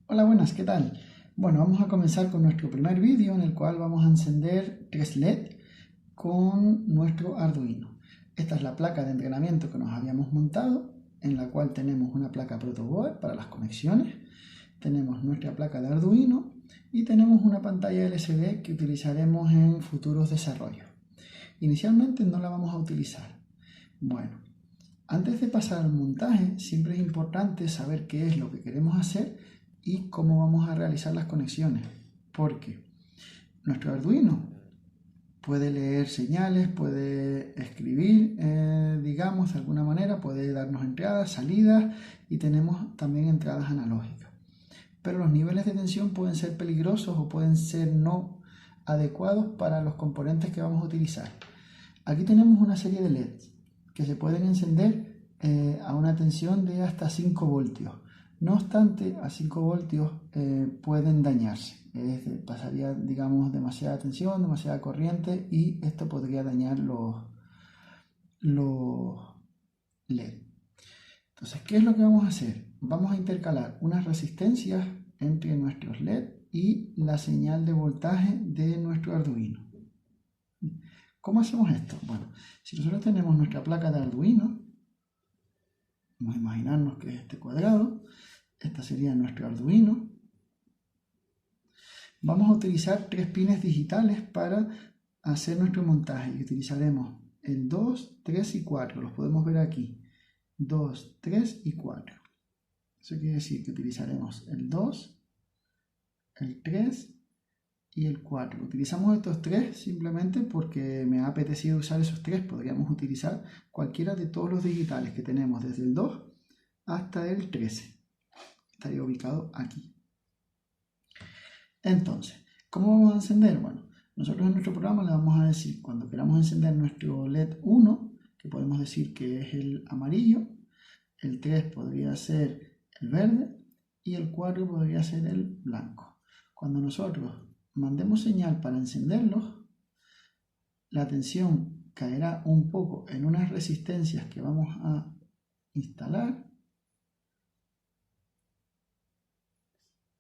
Hola, buenas, ¿qué tal? Bueno, vamos a comenzar con nuestro primer vídeo en el cual vamos a encender 3 LED con nuestro Arduino. Esta es la placa de entrenamiento que nos habíamos montado, en la cual tenemos una placa protoboard para las conexiones, tenemos nuestra placa de Arduino y tenemos una pantalla LCD que utilizaremos en futuros desarrollos. Inicialmente no la vamos a utilizar. Bueno, antes de pasar al montaje, siempre es importante saber qué es lo que queremos hacer y cómo vamos a realizar las conexiones, porque nuestro Arduino puede leer señales, puede escribir, digamos, de alguna manera, puede darnos entradas, salidas y tenemos también entradas analógicas. Pero los niveles de tensión pueden ser peligrosos o pueden ser no adecuados para los componentes que vamos a utilizar. Aquí tenemos una serie de LEDs que se pueden encender a una tensión de hasta 5 voltios. No obstante, a 5 voltios pueden dañarse. Pasaría, digamos, demasiada tensión, demasiada corriente y esto podría dañar los LED. Entonces, ¿qué es lo que vamos a hacer? Vamos a intercalar unas resistencias entre nuestros LED y la señal de voltaje de nuestro Arduino. ¿Cómo hacemos esto? Bueno, si nosotros tenemos nuestra placa de Arduino, vamos a imaginarnos que es este cuadrado, esta sería nuestro Arduino. Vamos a utilizar 3 pines digitales para hacer nuestro montaje y utilizaremos el 2, 3 y 4, los podemos ver aquí, 2, 3 y 4. Eso quiere decir que utilizaremos el 2, el 3 y el 4. Utilizamos estos 3 simplemente porque me ha apetecido usar esos 3. Podríamos utilizar cualquiera de todos los digitales que tenemos desde el 2 hasta el 13. Estaría ubicado aquí. Entonces, ¿cómo vamos a encender? Bueno, nosotros en nuestro programa le vamos a decir, cuando queramos encender nuestro LED 1, que podemos decir que es el amarillo, el 3 podría ser el verde y el 4 podría ser el blanco. Cuando nosotros mandemos señal para encenderlos, la tensión caerá un poco en unas resistencias que vamos a instalar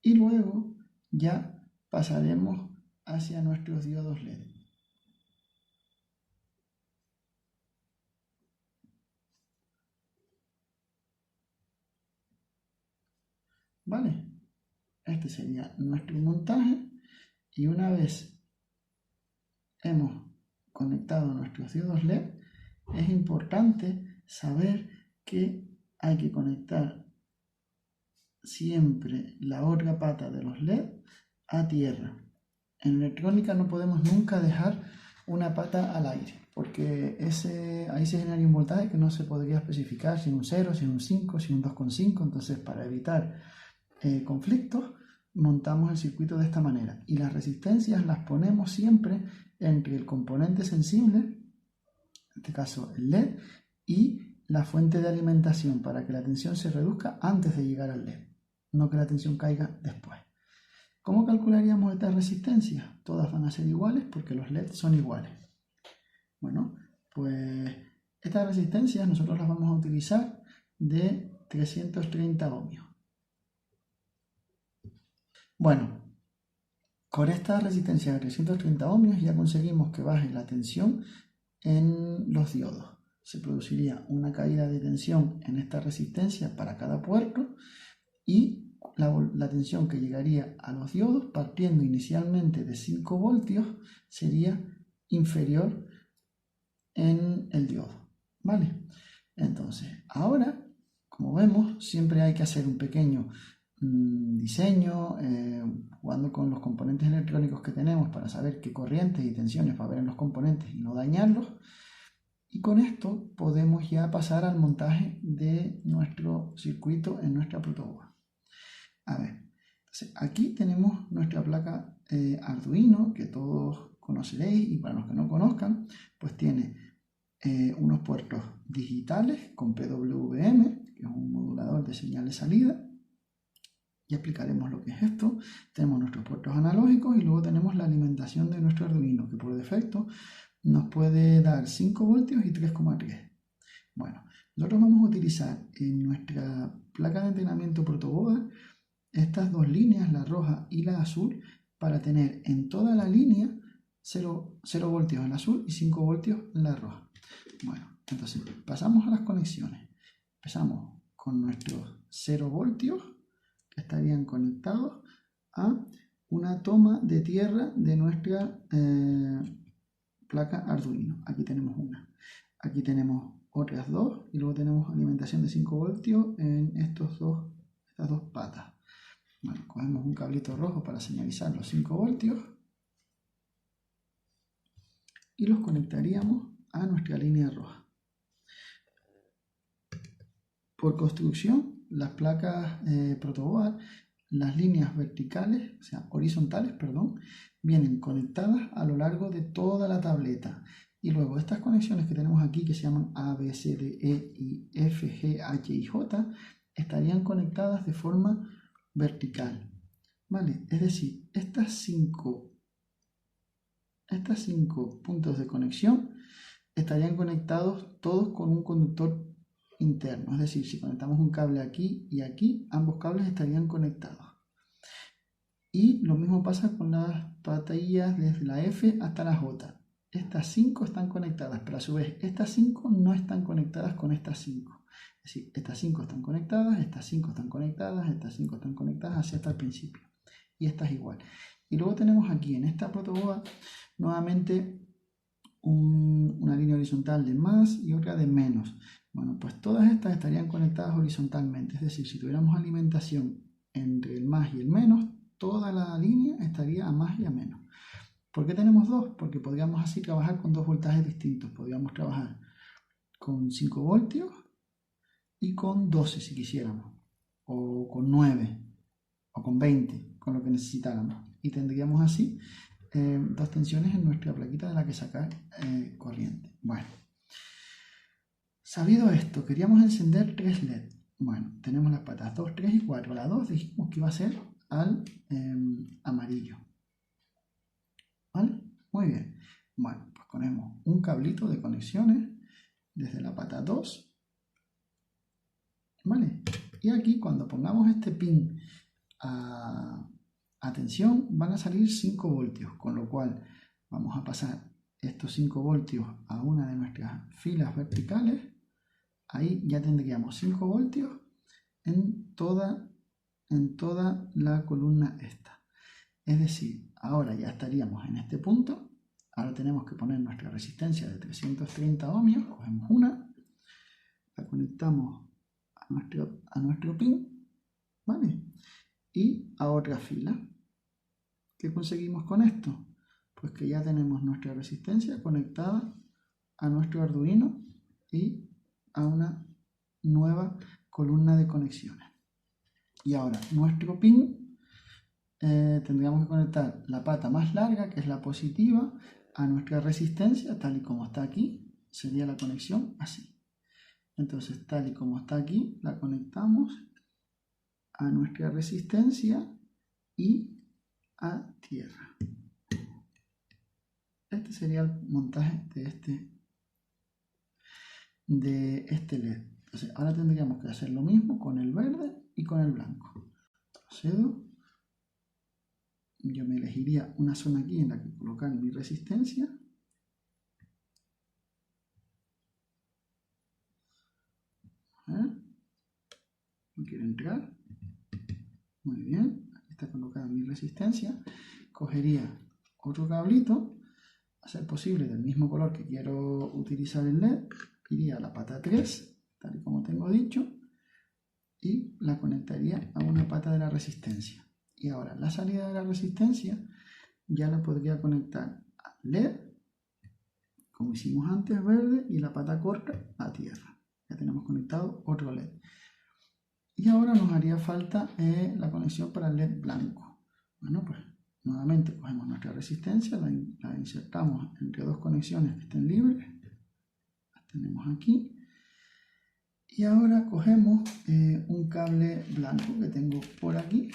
y luego ya pasaremos hacia nuestros diodos LED. ¿Vale? Este sería nuestro montaje y una vez hemos conectado nuestros diodos LED, es importante saber que hay que conectar siempre la otra pata de los LED a tierra. En electrónica no podemos nunca dejar una pata al aire, porque ahí se genera un voltaje que no se podría especificar si un 0, si un 5, si un 2,5. Entonces, para evitar conflictos, montamos el circuito de esta manera y las resistencias las ponemos siempre entre el componente sensible, en este caso el LED, y la fuente de alimentación para que la tensión se reduzca antes de llegar al LED, no que la tensión caiga después. ¿Cómo calcularíamos estas resistencias? Todas van a ser iguales porque los LED son iguales. Bueno, pues estas resistencias nosotros las vamos a utilizar de 330 ohmios. Bueno, con esta resistencia de 330 ohmios ya conseguimos que baje la tensión en los diodos. Se produciría una caída de tensión en esta resistencia para cada puerto y la tensión que llegaría a los diodos partiendo inicialmente de 5 voltios sería inferior en el diodo. ¿Vale? Entonces, ahora, como vemos, siempre hay que hacer un pequeño diseño, jugando con los componentes electrónicos que tenemos para saber qué corrientes y tensiones va a haber en los componentes y no dañarlos. Y con esto podemos ya pasar al montaje de nuestro circuito en nuestra protoboard. A ver, entonces aquí tenemos nuestra placa Arduino, que todos conoceréis, y para los que no conozcan, pues tiene unos puertos digitales con PWM, que es un modulador de señales salida. Ya explicaremos lo que es esto. Tenemos nuestros puertos analógicos y luego tenemos la alimentación de nuestro Arduino, que por defecto nos puede dar 5 voltios y 3,3. Bueno, nosotros vamos a utilizar en nuestra placa de entrenamiento protoboard estas dos líneas, la roja y la azul, para tener en toda la línea 0 voltios en la azul y 5 voltios en la roja. Bueno, entonces pasamos a las conexiones. Empezamos con nuestros 0 voltios que estarían conectados a una toma de tierra de nuestra placa Arduino. Aquí tenemos una. Aquí tenemos otras dos y luego tenemos alimentación de 5 voltios en estas dos patas. Bueno, cogemos un cablito rojo para señalizar los 5 voltios y los conectaríamos a nuestra línea roja. Por construcción, las placas protoboard, las líneas verticales, o sea, horizontales, perdón, vienen conectadas a lo largo de toda la tableta. Y luego estas conexiones que tenemos aquí, que se llaman A, B, C, D, E, y F, G, H y J, estarían conectadas de forma vertical. ¿Vale? Es decir, estas cinco puntos de conexión estarían conectados todos con un conductor interno. Es decir, si conectamos un cable aquí y aquí, ambos cables estarían conectados. Y lo mismo pasa con las patillas desde la F hasta la J. Estas 5 están conectadas, pero a su vez estas 5 no están conectadas con estas 5. Es decir, estas 5 están conectadas, estas 5 están conectadas, estas 5 están conectadas así hasta el principio. Y esta es igual. Y luego tenemos aquí en esta protoboard nuevamente una línea horizontal de más y otra de menos. Bueno, pues todas estas estarían conectadas horizontalmente. Es decir, si tuviéramos alimentación entre el más y el menos, toda la línea estaría a más y a menos. ¿Por qué tenemos dos? Porque podríamos así trabajar con dos voltajes distintos. Podríamos trabajar con 5 voltios y con 12 si quisiéramos, o con 9, o con 20, con lo que necesitáramos. Y tendríamos así dos tensiones en nuestra plaquita de la que sacar corriente. Bueno, sabido esto, queríamos encender 3 LED. Bueno, tenemos las patas 2, 3 y 4. La 2 dijimos que iba a ser al amarillo. ¿Vale? Muy bien. Bueno, pues ponemos un cablito de conexiones desde la pata 2. ¿Vale? Y aquí cuando pongamos este pin a tensión van a salir 5 voltios, con lo cual vamos a pasar estos 5 voltios a una de nuestras filas verticales. Ahí ya tendríamos 5 voltios en toda la columna esta. Es decir, ahora ya estaríamos en este punto. Ahora tenemos que poner nuestra resistencia de 330 ohmios. Cogemos una, la conectamos a nuestro pin, ¿vale? Y a otra fila. ¿Qué conseguimos con esto? Pues que ya tenemos nuestra resistencia conectada a nuestro Arduino y a una nueva columna de conexiones. Y ahora nuestro pin tendríamos que conectar la pata más larga, que es la positiva, a nuestra resistencia, tal y como está aquí, sería la conexión así. Entonces, tal y como está aquí, la conectamos a nuestra resistencia y a tierra. Este sería el montaje de este LED. Entonces, ahora tendríamos que hacer lo mismo con el verde y con el blanco. Procedo. Yo me elegiría una zona aquí en la que colocar mi resistencia. No quiero entrar. Muy bien, aquí está colocada mi resistencia. Cogería otro cablito, a ser posible del mismo color que quiero utilizar el LED. Iría a la pata 3, tal y como tengo dicho, y la conectaría a una pata de la resistencia. Y ahora la salida de la resistencia ya la podría conectar al LED, como hicimos antes, verde, y la pata corta a tierra. Ya tenemos conectado otro LED. Y ahora nos haría falta la conexión para el LED blanco. Bueno, pues nuevamente cogemos nuestra resistencia, la insertamos entre dos conexiones que estén libres. Las tenemos aquí. Y ahora cogemos un cable blanco que tengo por aquí.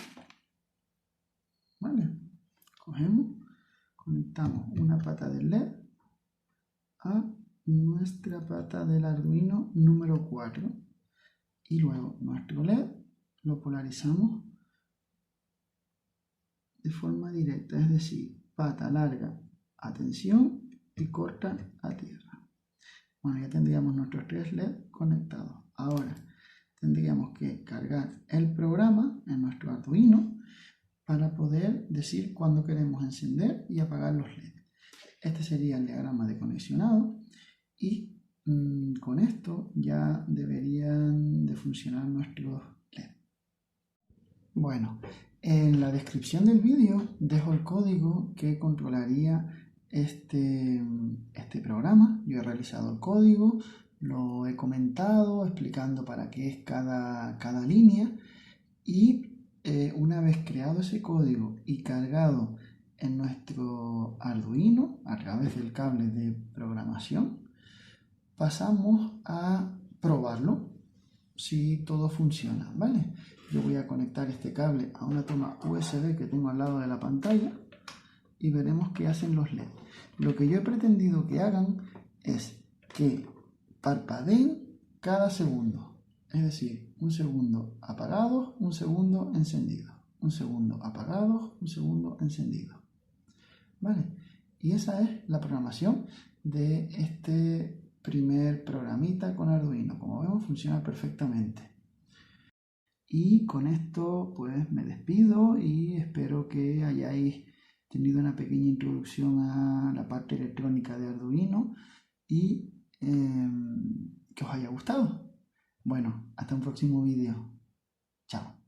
¿Vale? Cogemos, conectamos una pata del LED a nuestra pata del Arduino número 4. Y luego nuestro LED lo polarizamos forma directa, es decir, pata larga a tensión y corta a tierra. Bueno, ya tendríamos nuestros 3 LED conectados. Ahora tendríamos que cargar el programa en nuestro Arduino para poder decir cuándo queremos encender y apagar los LED. Este sería el diagrama de conexionado y con esto ya deberían de funcionar nuestros LED. Bueno, en la descripción del vídeo dejo el código que controlaría este programa. Yo he realizado el código, lo he comentado explicando para qué es cada línea y una vez creado ese código y cargado en nuestro Arduino a través del cable de programación, pasamos a probarlo si todo funciona, ¿vale? Yo voy a conectar este cable a una toma USB que tengo al lado de la pantalla y veremos qué hacen los LED. Lo que yo he pretendido que hagan es que parpadeen cada segundo, es decir, un segundo apagados, un segundo encendido, un segundo apagados, un segundo encendido, ¿vale? Y esa es la programación de este primer programita con Arduino. Como vemos, funciona perfectamente. Y con esto pues me despido y espero que hayáis tenido una pequeña introducción a la parte electrónica de Arduino y que os haya gustado. Bueno, hasta un próximo vídeo. Chao.